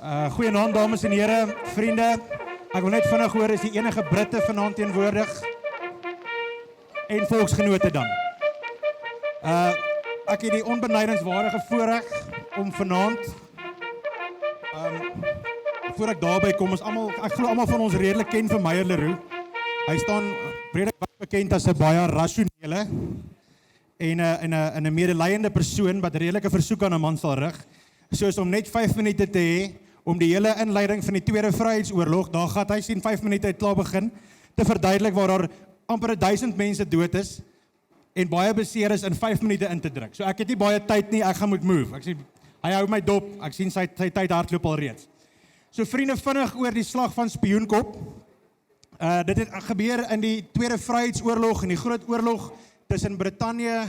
Goeienaand dames en heren, vriende. Ek wil net vinnig hoor, is die enige Britte vanaand teenwoordig? En volksgenote dan. Ek het die onbenydenswaardige voorreg om vanaand, voor ek daarby kom, ek glo almal van ons redelik ken vir Meyer Leroux. Hy staan redelik bekend as 'n baie rasionele en 'n medeleiende persoon wat redelike versoek aan 'n man sal rig. Soos om net 5 minute te hê om die hele inleiding van die Tweede Vryheidsoorlog, daar gaan hy sien 5 minute het klaar begin, te verduidelik waar daar amper 1000 mense dood is en baie beseer is in 5 minute in te druk. So ek het nie baie tyd nie, ek gaan moet move. Ek sê, hy hou my dop, ek sien sy tyd hardloop al reeds. So vriende, vinnig oor die slag van Spioenkop. Dit het gebeur in die Tweede Vryheidsoorlog en die groot oorlog tussen Brittanje,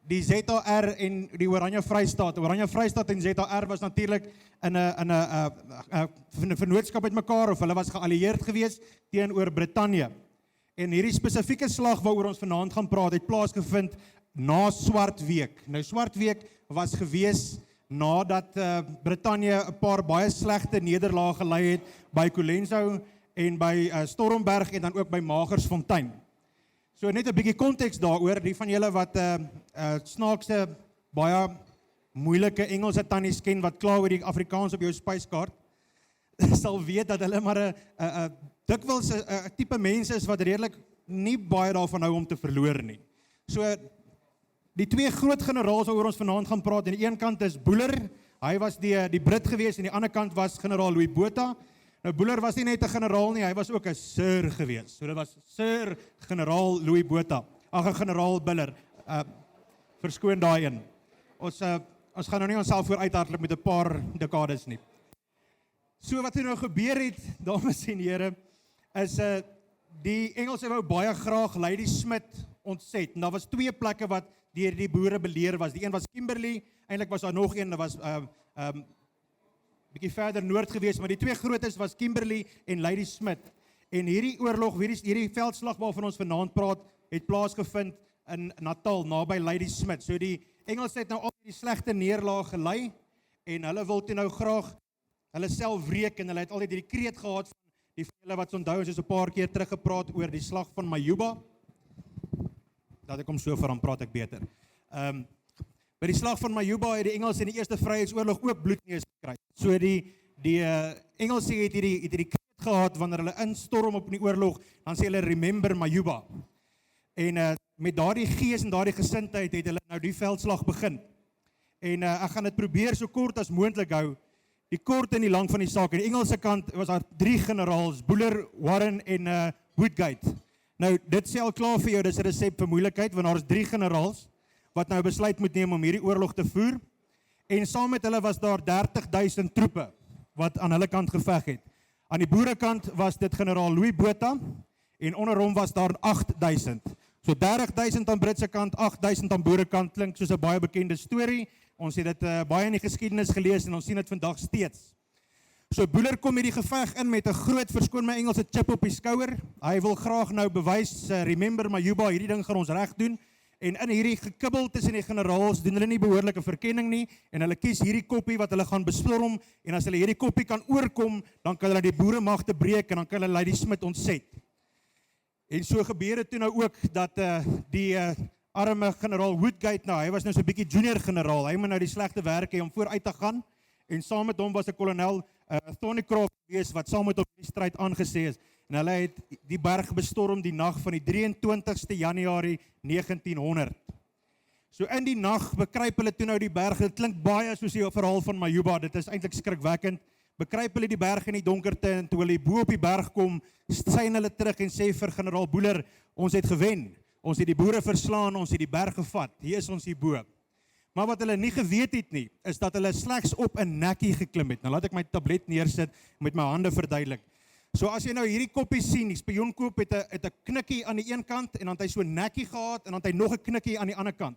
die ZAR en die Oranje Vrystaat. Oranje Vrystaat en ZAR was natuurlik in 'n vennootskap met mekaar, of hulle was geallieerd gewees teenoor Brittanje. En hierdie spesifieke slag waaroor ons vanaand gaan praat, het plaasgevind na Swart Week. Nou Swart Week was gewees nadat Brittanje 'n paar baie slegte nederlae gelei het by Colenso en by Stormberg en dan ook by Magersfontein. So net 'n bietjie konteks daaroor, die van julle wat snaakse, baie moeilike Engelse tannies ken wat kla oor die Afrikaans op jou spyskaart, sal weet dat hulle maar dikwels 'n tipe mense is wat redelik nie baie daarvan hou om te verloor nie. So die twee groot generaals waaroor ons vanaand gaan praat, aan die een kant is Buller, hy was die Brit gewees, en die ander kant was generaal Louis Botha. Nou Buller was nie net 'n generaal nie, hy was ook 'n sir gewees. So dit was Sir generaal Louis Botha. Ag, 'n generaal Buller. Verskoon daai een. Ons gaan nou nie onsself voor uithardloop met 'n paar dekades nie. So wat nou gebeur het, dames en here, is die Engelse wou baie graag Ladysmith ontset. En daar was twee plekke wat deur die boere beleer was. Die een was Kimberley, eintlik was daar nog een, dat was bietjie verder noord gewees, maar die twee grootes was Kimberley en Ladysmith. En hierdie oorlog, hierdie veldslag waarvan ons vanaand praat, het plaasgevind in Natal, naby Ladysmith. So die Engelse het nou al die slegte neerlaag gelei, en hulle wil toe nou graag hulle self wreek, en hulle het altyd hierdie kreet gehad van die van julle wat onthou, soos 'n paar keer teruggepraat oor die slag van Majuba. Dat ek hom so vir hom praat ek beter. By die slag van Majuba het die Engelse in die Eerste Vryheidsoorlog ook bloedneus gekry. So die Engelse het hierdie kreet gehad wanneer hulle instorm op die oorlog, dan sê hulle remember Majuba. En met daardie gees en daardie gesindheid het hulle nou die veldslag begin. En ek gaan dit probeer so kort as moontlik hou. Die kort en die lang van die saak. Aan die Engelse kant was daar 3 generaals, Buller, Warren en Woodgate. Nou dit sê al klaar vir jou, dis 'n resep vir moeilikheid, want daar is 3 generaals wat nou besluit moet neem om hierdie oorlog te voer. En saam met hulle was daar 30,000 troepe wat aan hulle kant geveg het. Aan die boerekant was dit generaal Louis Botha en onder hom was daar 8,000. So 30,000 aan Britse kant, 8,000 aan boerekant, klink soos 'n baie bekende storie. Ons het dit baie in die geskiedenis gelees en ons sien dit vandag steeds. So Buller kom hierdie geveg in met 'n groot, verskoon my Engelse, chip op die skouer. Hy wil graag nou bewys, remember Majuba, hierdie ding gaan ons reg doen. En in hierdie gekibbel tussen die generaals doen hulle nie behoorlike verkenning nie, en hulle kies hierdie koppie wat hulle gaan bestorm, en as hulle hierdie koppie kan oorkom, dan kan hulle die boeremagte breek en dan kan hulle Ladysmith ontset. En so gebeur dit toe nou ook dat die arme generaal Woodgate, nou hy was nou so 'n bietjie junior generaal, hy moet nou die slegte werk hê om vooruit te gaan, en saam met hom was 'n kolonel Thornycroft gewees wat saam met hom die stryd aangesê is. En hulle het die berg bestorm die nag van die 23ste Januarie 1900. So in die nag bekruip hulle toe nou die berg. Dit klink baie soos die verhaal van Majuba, dit is eintlik skrikwekkend. Bekruip hulle die berg in die donkerte, en toe hulle bo op die berg kom, sein hulle terug en sê vir generaal Buller, ons het gewen. Ons het die boere verslaan, ons het die berg gevat. Hier is ons hier bo. Maar wat hulle nie geweet het nie, is dat hulle slegs op 'n nekkie geklim het. Nou laat ek my tablet neersit en met my hande verduidelik. So as jy nou hierdie koppie sien, die Spioenkop het 'n knikkie aan die een kant, en dan het hy so 'n nekkie gehad, en dan het hy nog 'n knikkie aan die ander kant.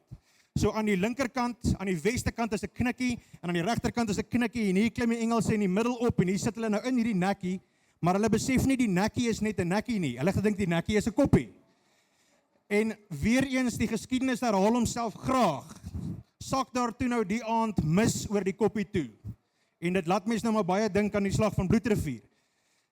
So aan die linkerkant, aan die weste kant is 'n knikkie, en aan die regterkant is 'n knikkie, en hier klim die Engelse in die middel op, en hier sit hulle nou in hierdie nekkie, maar hulle besef nie die nekkie is net 'n nekkie nie. Hulle gedink die nekkie is 'n koppie. En weer eens, die geskiedenis herhaal homself graag. Sak daar toe nou die aand mis oor die koppie toe. En dit laat mens nou maar baie dink aan die slag van Bloedrivier.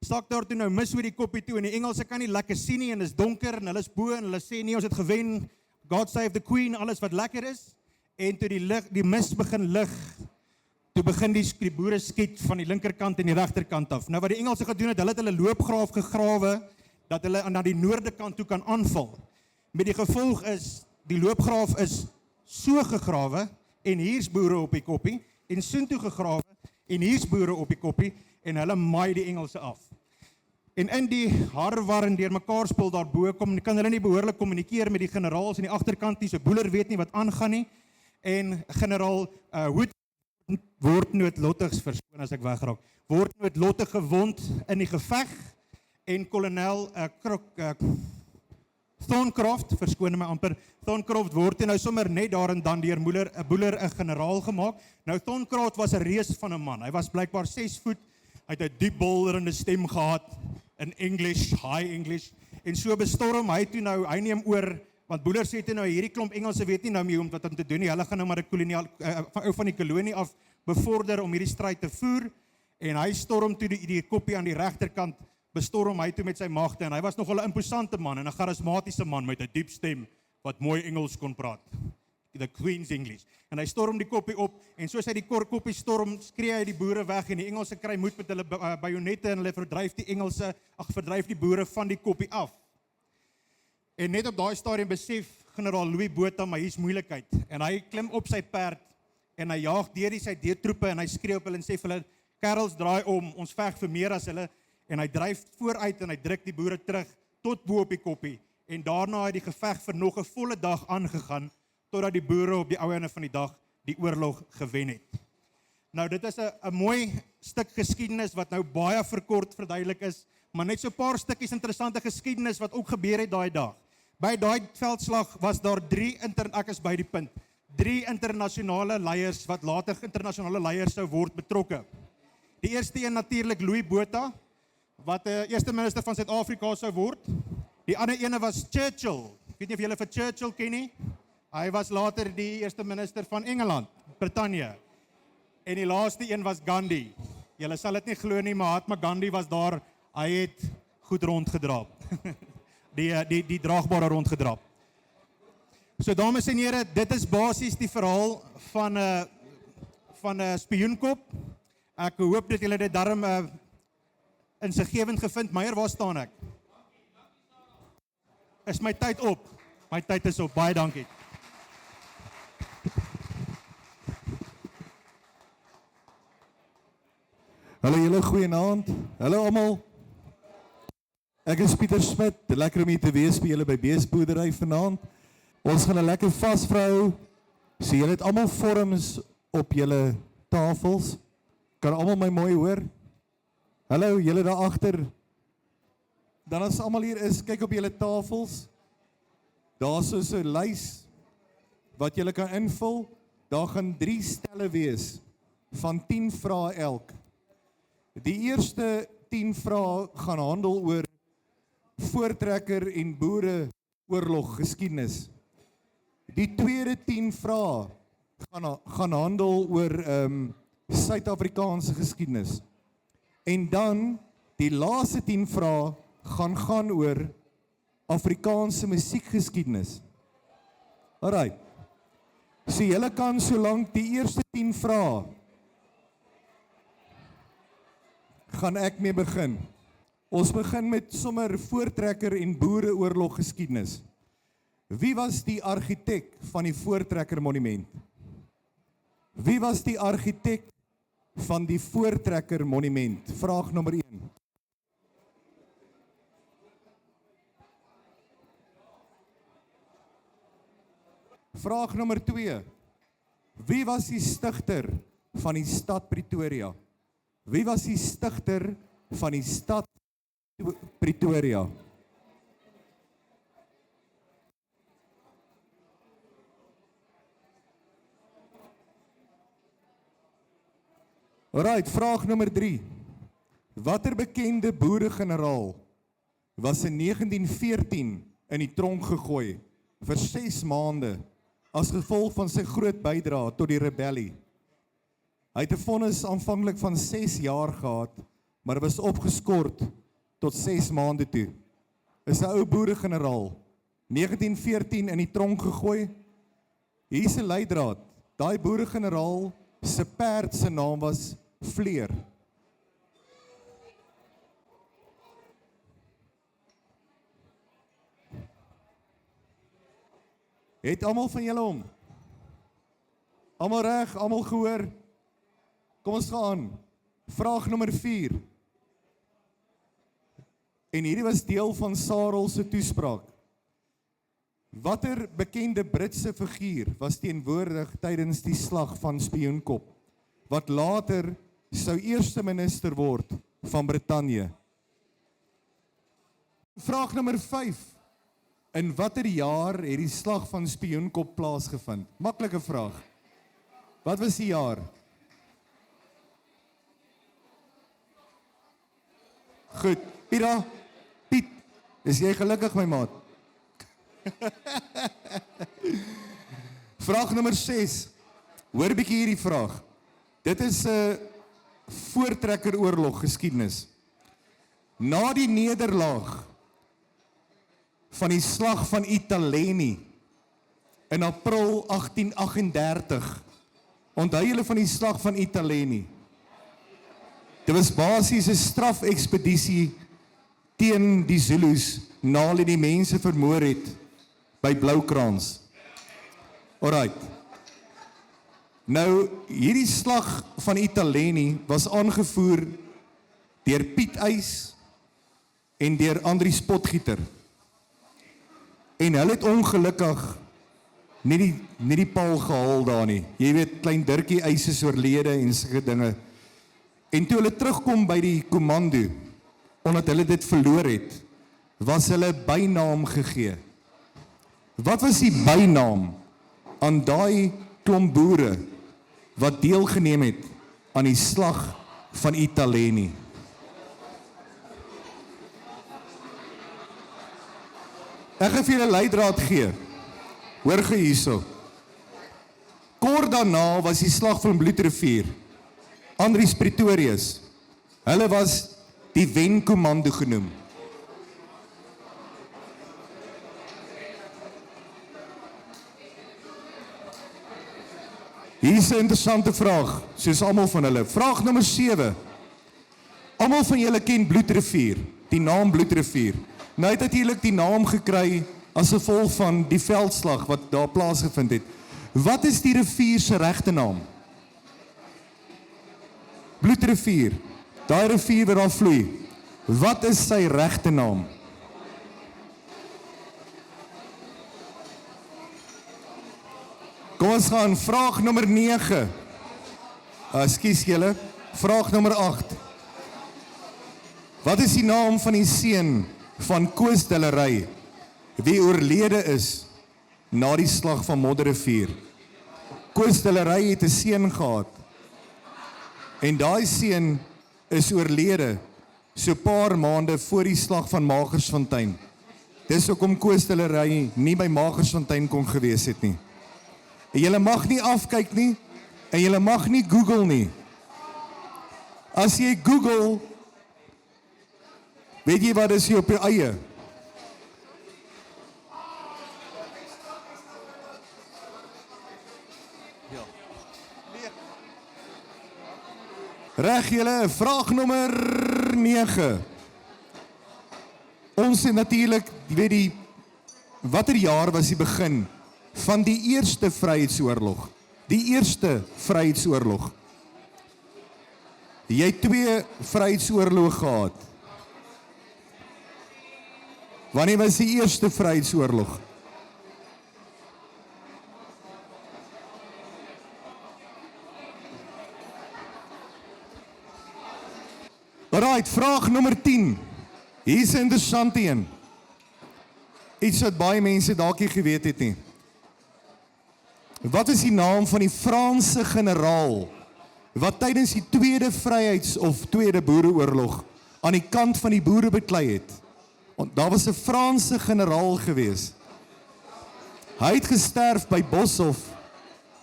Stak daar toe nou mis oor die koppie toe en die Engelse kan nie lekker sien nie en is donker en hulle is bo en hulle sê nee, ons het gewen, God save the Queen, alles wat lekker is. En toe die mis begin lig, toe begin die boere skiet van die linkerkant en die regterkant af. Nou wat die Engelse gedoen het, hulle het hulle loopgraaf gegrawe, dat hulle na die noorde kant toe kan aanval. Met die gevolg is, die loopgraaf is so gegrawe, en hier's boere op die koppie, en soontoe gegrawe, en hier's boere op die koppie, en hulle maai die Engelse af. En in die harwar en deurmekaar spul daarbo kan hulle nie behoorlik kommunikeer met die generaals in die agterkant nie, so Boeler weet nie wat aangaan nie, en generaal Hood word noodlottig, verskoon as ek wegraak, word noodlottig gewond in die geveg, en kolonel Thorncroft, verskoon my amper, Thorncroft word nou sommer net daar en dan deur Boeler 'n generaal gemaak. Nou Thorncroft was 'n reus van 'n man, hy was blykbaar 6 voet, hy het 'n diep bulderende stem gehad, in English, high English, en so bestorm hy toe nou, hy neem oor, want Boeler sê toe nou, hierdie klomp Engelse weet nie nou meer wat om te doen nie, hulle gaan nou maar 'n koloniaal, van die kolonie af bevorder om hierdie stryd te voer, en hy storm toe die koppie aan die regterkant, bestorm hy toe met sy magte, en hy was nogal 'n imposante man, en 'n charismatiese man met 'n diep stem, wat mooi Engels kon praat, the Queen's English, en hy storm die koppie op, en soos hy die koppie storm, skree hy die boere weg, en die Engelse kry moed met hulle bajonette, en hulle verdryf die boere van die koppie af. En net op daai stadium besef generaal Louis Botha, maar hier's moeilikheid, en hy klim op sy perd, en hy jaag deur sy deurtroepe, en hy skree op hulle, en sê vir hulle, kerels draai om, ons veg vir meer as hulle, en hy dryf vooruit, en hy druk die boere terug, tot bo op die koppie, en daarna het die geveg vir nog 'n volle dag aangegaan, totdat die boere op die ou einde van die dag die oorlog gewen het. Nou dit is 'n mooi stuk geskiedenis wat nou baie verkort verduidelik is, maar net so 'n paar stukkies interessante geskiedenis wat ook gebeur het daai dag. By daai veldslag was daar 3 internasionale leiers wat later internasionale leiers sou word betrokke. Die eerste een natuurlik Louis Botha, wat eerste minister van Suid-Afrika sou word. Die ander ene was Churchill. Ek weet nie of julle vir Churchill ken nie. Hy was later die eerste minister van Engeland, Brittanje. En die laaste een was Gandhi. Julle sal dit nie glo nie, Mahatma Gandhi was daar. Hy het goed rondgedraap. die draagbare rondgedraap. So dames en here, dit is basies die verhaal van 'n spioenkop. Ek hoop dat julle dit darm insiggewend gevind. Meyer, waar staan ek? Is my tyd op? My tyd is op. Baie dankie. Hallo julle, goeienaand. Hallo almal. Ek is Pieter Smit. Lekker om hier te wees by julle by Beesboerdery vanaand. Ons gaan 'n lekker vasvrou. So julle het almal vorms op julle tafels. Kan almal my mooi hoor? Hallo, julle daar agter. Dan as almal hier is, kyk op julle tafels. Daar's so 'n lys wat julle kan invul. Daar gaan 3 stelle wees van 10 vrae elk. Die eerste 10 vrae gaan handel oor voortrekker en boereoorlog geskiedenis. Die tweede 10 vrae gaan handel oor Suid-Afrikaanse geskiedenis. En dan die laaste 10 vrae gaan oor Afrikaanse musiekgeskiedenis. Alright. So julle kan solank die eerste 10 vrae gaan ek mee begin. Ons begin met sommer voortrekker en boereoorlog geskiedenis. Wie was die argitek van die Voortrekker Monument? Wie was die argitek van die Voortrekker Monument? Vraag nommer 1. Vraag nommer 2. Wie was die stigter van die stad Pretoria? Wie was die stigter van die stad Pretoria? Alright, vraag nommer 3. Watter bekende boeregeneraal was in 1914 in die tronk gegooi vir 6 maande as gevolg van sy groot bydrae tot die rebellie? Hy het 'n vonnis aanvanklik van 6 jaar gehad, maar was opgeskort tot 6 maande toe. Is 'n ou boeregeneraal, 1914 in die tronk gegooi. Hier is 'n leidraad. Daai boeregeneraal se perd se naam was Fleur. Het almal van julle hom? Almal reg, almal gehoor? Kom ons gaan. Vraag nommer 4. En hierdie was deel van Sarel se toespraak. Watter bekende Britse figuur was teenwoordig tydens die slag van Spioenkop, wat later sou eerste minister word van Brittanje? Vraag nommer 5. In watter jaar het die slag van Spioenkop plaasgevind? Maklike vraag. Wat was die jaar? Goed, Piet, is jy gelukkig my maat? Vraag nommer 6. Hoor bietjie hierdie vraag. Dit is 'n voortrekkeroorlog geskiedenis. Na die nederlaag van die slag van Italië in April 1838. Onthou julle van die slag van Italië? Dit was basies 'n strafekspedisie teen die Zulus na hulle die mense vermoor het by Bloukrans. Alright. Nou, hierdie slag van Italië was aangevoer deur Piet Uys en deur Andries Potgieter. En hulle het ongelukkig nie die paal gehaal daar nie. Jy weet, klein Dirkie Uys is oorlede en sulke dinge. En toe hulle terugkom by die kommando, omdat hulle dit verloor het, was hulle bynaam gegee. Wat was die bynaam aan daai klomp boere wat deelgeneem het aan die slag van Italië? Ek gaan vir julle leidraad gee. Hoor gou hierso. Kort daarna was die slag van Bloedrivier. Andries Pretorius. Hulle was die Wenkommando genoem. Hier is 'n interessante vraag, soos almal van hulle. Vraag nommer 7. Almal van julle ken Bloedrivier, die naam Bloedrivier. Nou het natuurlik die naam gekry as gevolg van die veldslag wat daar plaasgevind het. Wat is die rivier se regte naam? Bloedrivier, daai rivier wat daar vloei. Wat is sy regte naam? Kom ons gaan, vraag nommer 9. Ekskuus julle, vraag nommer 8. Wat is die naam van die seun van Koos Dillery, wie oorlede is na die slag van Modderrivier? Koos Dillery het 'n seun gehad, en daai seun is oorlede so paar maande voor die slag van Magersfontein. Dis hoekom Koos Dillery nie by Magersfontein kon gewees het nie. En julle mag nie afkyk nie, en julle mag nie Google nie. As jy Google, weet jy wat is jy op jou eie? Reg julle, vraag nommer 9. Ons het natuurlik, weet watter jaar was die begin van die eerste Vryheidsoorlog? Die eerste Vryheidsoorlog. Jy het 2 Vryheidsoorloë gehad. Wanneer was die eerste Vryheidsoorlog? Alright, vraag nommer 10. Hier is 'n interessante een. Iets wat baie mense dalk nie geweet het nie. Wat is die naam van die Franse generaal wat tydens die Tweede Vryheids- of Tweede Boereoorlog aan die kant van die boere beklei het? Daar was 'n Franse generaal gewees. Hy het gesterf by Boshoff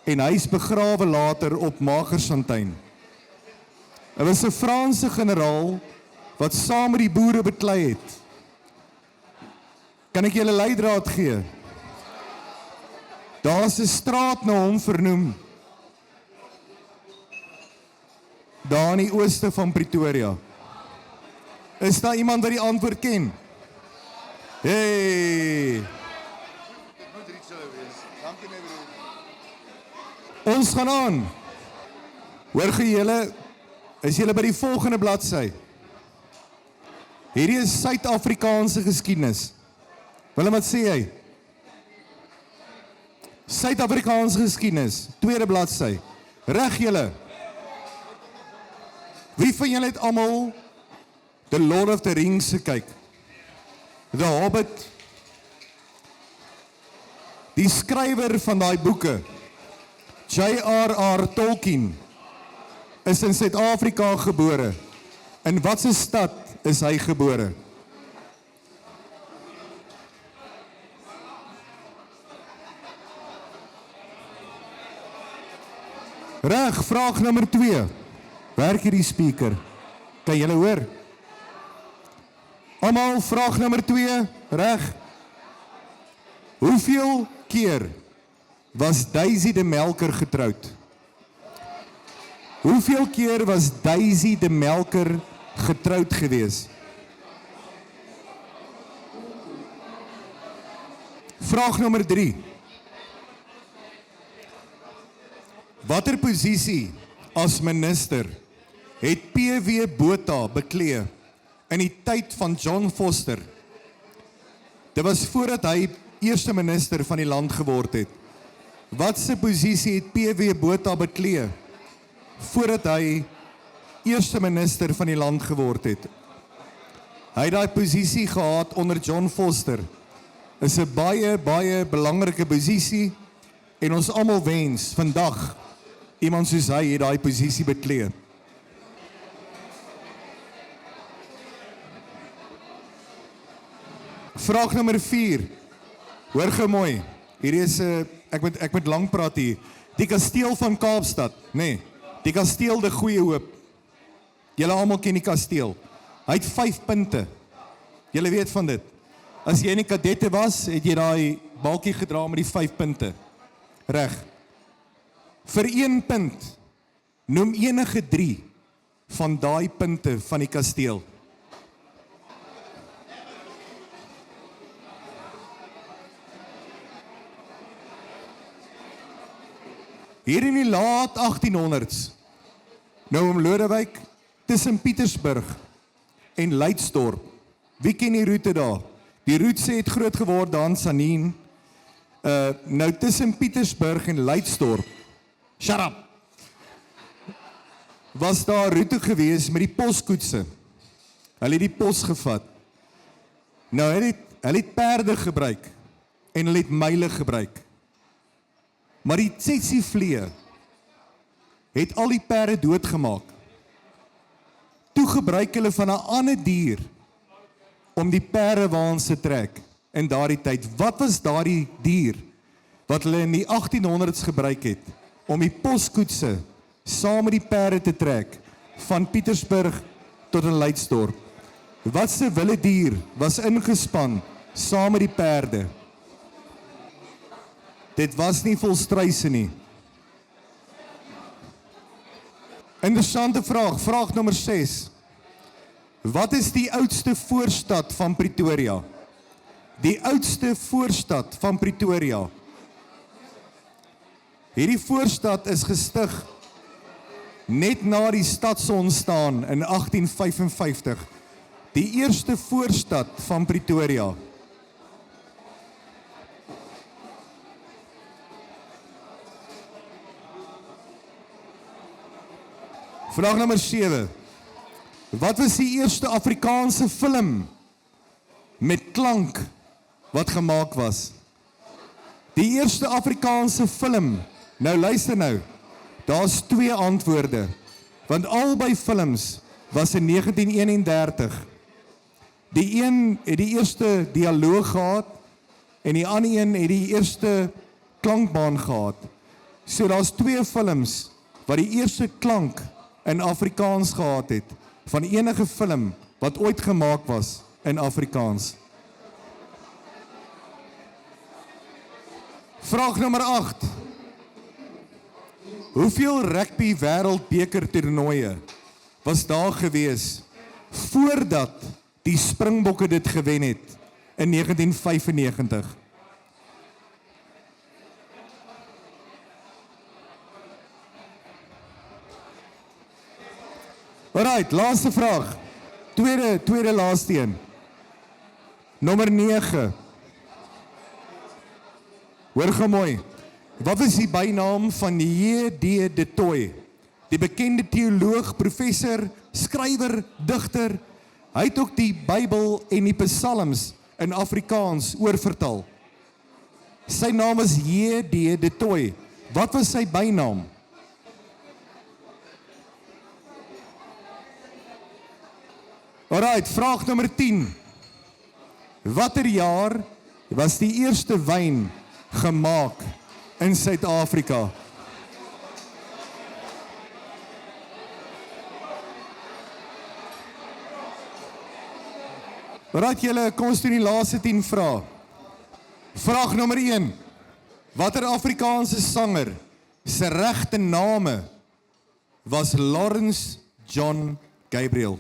en hy is begrawe later op Magersfontein. Hy was 'n Franse generaal wat saam met die boere beklei het. Kan ek julle leidraad gee? Daar is 'n straat na hom vernoem, daar in die ooste van Pretoria. Is daar iemand wat die antwoord ken? Hey! Ons gaan aan. Hoor gee julle, is julle by die volgende bladsy. Hierdie is Suid-Afrikaanse geskiedenis. Willem, wat sê jy? Suid-Afrikaanse geskiedenis, tweede bladsy. Reg julle. Wie van julle het almal The Lord of the Rings gekyk? The Hobbit. Die skrywer van daai boeke, J.R.R. Tolkien, is in Suid-Afrika gebore. In watse stad is hy gebore? Reg, vraag nommer 2. Werk hierdie speaker? Kan julle hoor? Almal, vraag nommer 2, reg. Hoeveel keer was Daisy de Melker getroud? Hoeveel keer was Daisy de Melker getroud gewees? Vraag nommer 3. Watter posisie as minister het P.W. Botha beklee in die tyd van John Vorster? Dit was voordat hy eerste minister van die land geword het. Watse posisie het P.W. Botha beklee voordat hy eerste minister van die land geword het? Hy het daai posisie gehad onder John Vorster. Is 'n baie belangrike posisie en ons almal wens vandag iemand soos hy het daai posisie beklee. Vraag nommer 4. Hoor gou mooi. Hierdie is ek moet lank praat hier. Die kasteel van Kaapstad, nee. Die kasteel De Goeie Hoop. Julle almal ken die kasteel. Hy het 5 punte. Julle weet van dit. As jy in die kadette was, het jy daai balkie gedra met die 5 punte. Reg. Vir 1 punt, noem enige 3 van daai punte van die kasteel. Hier in die laat 1800s, nou om Lodewyk, tussen Pietersburg en Leidsdorp. Wie ken die roete daar? Die roete het groot geword daar in Sanien. Nou tussen Pietersburg en Leidsdorp. Shut up! Was daar roete gewees met die poskoetse. Hulle het die pos gevat. Nou, hulle het perde gebruik en hulle het myle gebruik. Maar die tsetse-vlee het al die perde doodgemaak. Toe gebruik hulle van 'n ander dier om die perde waans te trek in daardie tyd. Wat was daardie dier wat hulle in die 1800s gebruik het om die poskoetse saam met die perde te trek van Pietersburg tot in Leidsdorp? Watse wilde dier was ingespan saam met die perde? Dit was nie volstruise nie. Interessante vraag, vraag nommer 6. Wat is die oudste voorstad van Pretoria? Die oudste voorstad van Pretoria. Hierdie voorstad is gestig net na die stad se ontstaan in 1855. Die eerste voorstad van Pretoria. Vraag nommer 7. Wat was die eerste Afrikaanse film met klank wat gemaak was? Die eerste Afrikaanse film. Nou luister nou. Daar's 2 antwoorde. Want albei films was in 1931. Die een het die eerste dialoog gehad en die ander een het die eerste klankbaan gehad. So daar's 2 films wat die eerste klank in Afrikaans gehad het, van enige film wat ooit gemaak was in Afrikaans. Vraag nommer 8. Hoeveel rugby wêreldbeker toernooie was daar gewees voordat die Springbokke dit gewen het in 1995? Alright, laaste vraag. Tweede laaste een. Nommer 9. Hoor gou mooi. Wat is die bynaam van J.D. de Tooy? Die bekende teoloog, professor, skrywer, digter. Hy het ook die Bybel en die Psalms in Afrikaans oorvertaal. Sy naam is J.D. de Tooy. Wat was sy bynaam? Alright, vraag nommer 10. Watter jaar was die eerste wyn gemaak in Suid-Afrika? Alright julle, kom ons doen die laaste 10 vrae. Vraag nommer 1. Watter Afrikaanse sanger se regte name was Lawrence John Gabriel?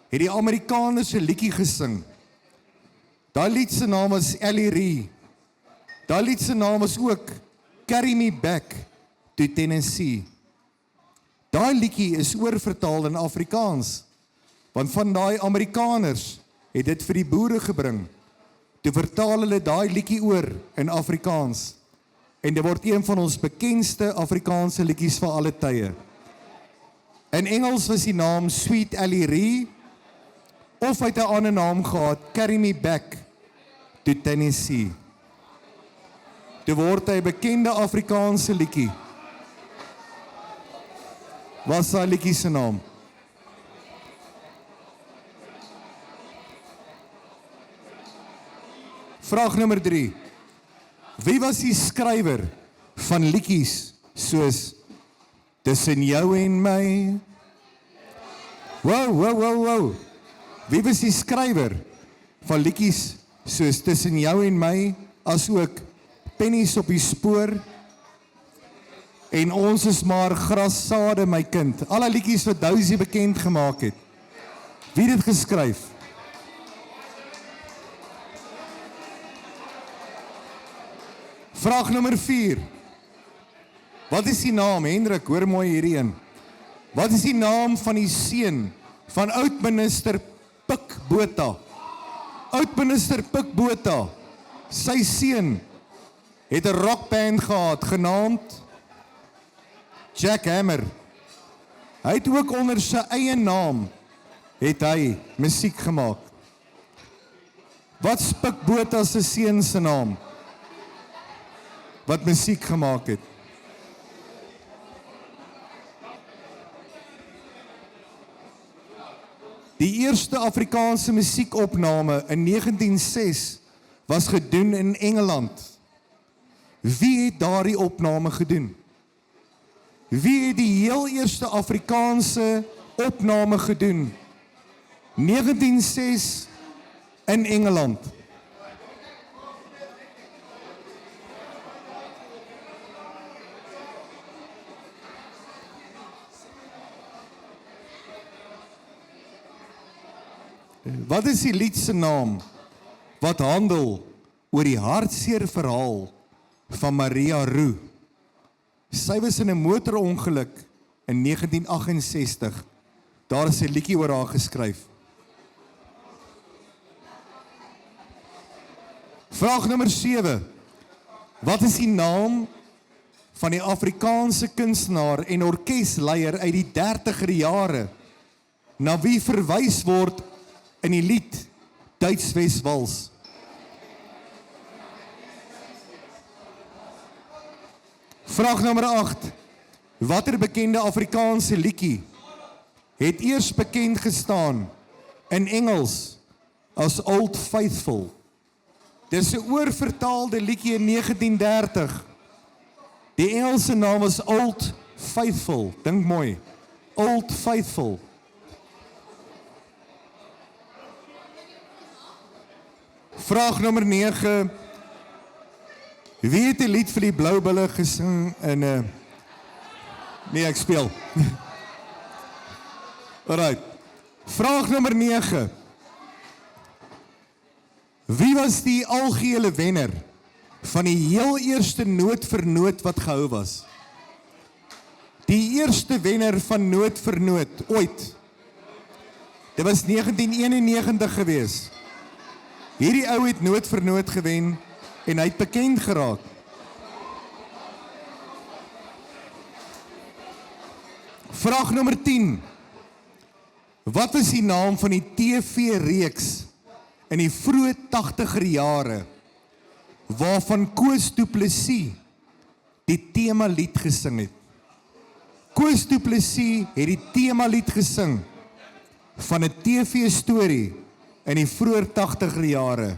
Het die Amerikaners 'n liedjie gesing. Daai lied se naam is Ellie Ree. Daai lied se naam is ook Carry Me Back to Tennessee. Daai liedjie is oorvertaal in Afrikaans, want van daai Amerikaners het dit vir die boere gebring. Toe vertaal hulle daai liedjie oor in Afrikaans. En dit word een van ons bekendste Afrikaanse liedjies van alle tye. In Engels was die naam Sweet Ellie Ree, of hy het 'n ander naam gehad, Carry Me Back to Tennessee. Dit word 'n bekende Afrikaanse liedjie. Wat is daai liedjie se naam? Vraag nommer 3. Wie was die skrywer van liedjies soos Tussen jou en my? Wow. Wie was die skrywer van liedjies soos Tussen jou en my, as ook Pennies op die spoor en Ons is maar grassade my kind? Alle liedjies wat Dousie bekend gemaak het. Wie het dit geskryf? Vraag nommer 4. Wat is die naam, Hendrik, hoor mooi hierdie een. Wat is die naam van die seun van oud-minister Pik Botha? Oud-minister Pik Botha, sy seun het 'n rockband gehad genaamd Jack Hammer. Hy het ook onder sy eie naam het hy musiek gemaak. Wat is Pik Botha se seun se naam wat musiek gemaak het? Die eerste Afrikaanse musiekopname in 1906 was gedoen in Engeland. Wie het daardie opname gedoen? Wie het die heel eerste Afrikaanse opname gedoen? 1906 in Engeland. Wat is die lied se naam wat handel oor die hartseer verhaal van Maria Roux? Sy was in 'n motorongeluk in 1968. Daar is 'n liedjie oor haar geskryf. Vraag nommer 7. Wat is die naam van die Afrikaanse kunstenaar en orkesleier uit die 30er jare na wie verwys word in die lied Duits Weswals? Vraag nommer 8. Watter bekende Afrikaanse liedjie het eers bekend gestaan in Engels as Old Faithful? Dis 'n oorvertaalde liedjie in 1930. Die Engelse naam is Old Faithful. Dink mooi. Old Faithful. Vraag nommer 9. Wie het die lied vir die Blou Bulle gesing in Nee, ek speel. Alright. Vraag nommer 9. Wie was die algehele wenner van die heel eerste noot vir noot wat gehou was? Die eerste wenner van noot vir noot, ooit. Dit was 1991 gewees. Hierdie ou het noot vir noot gewen en hy het bekend geraak. Vraag nommer 10. Wat is die naam van die TV-reeks in die vroeë 80er jare waarvan Koos Du Plessis die themalied gesing het? Koos Du Plessis het die themalied gesing van 'n TV-storie in die vroeë 80er jare.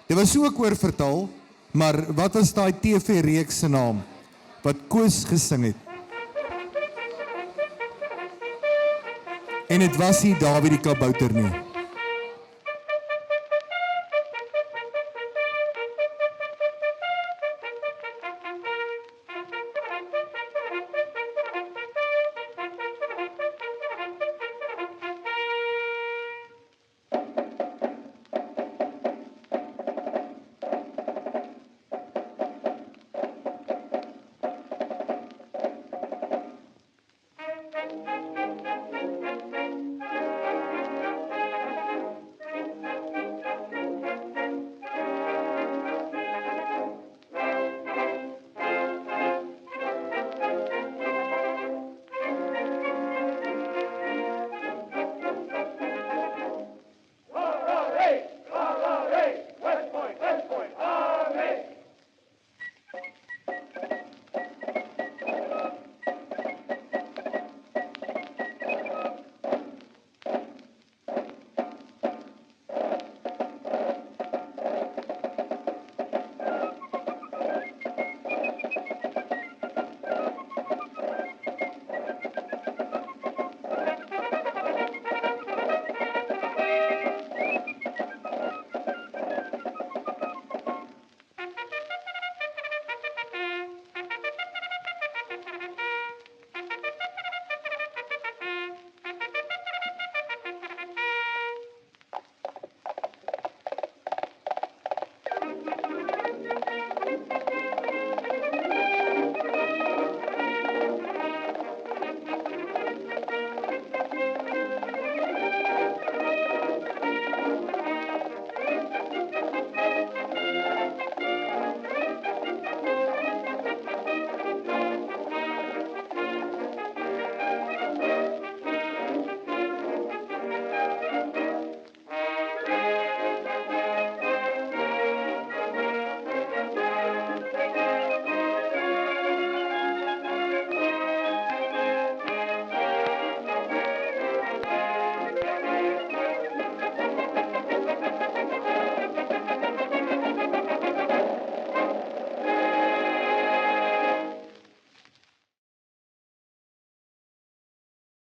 Dit was ook oorvertaal, maar wat was daai TV-reeks se naam wat Koos gesing het? En dit was nie Dawie die Kabouter nie.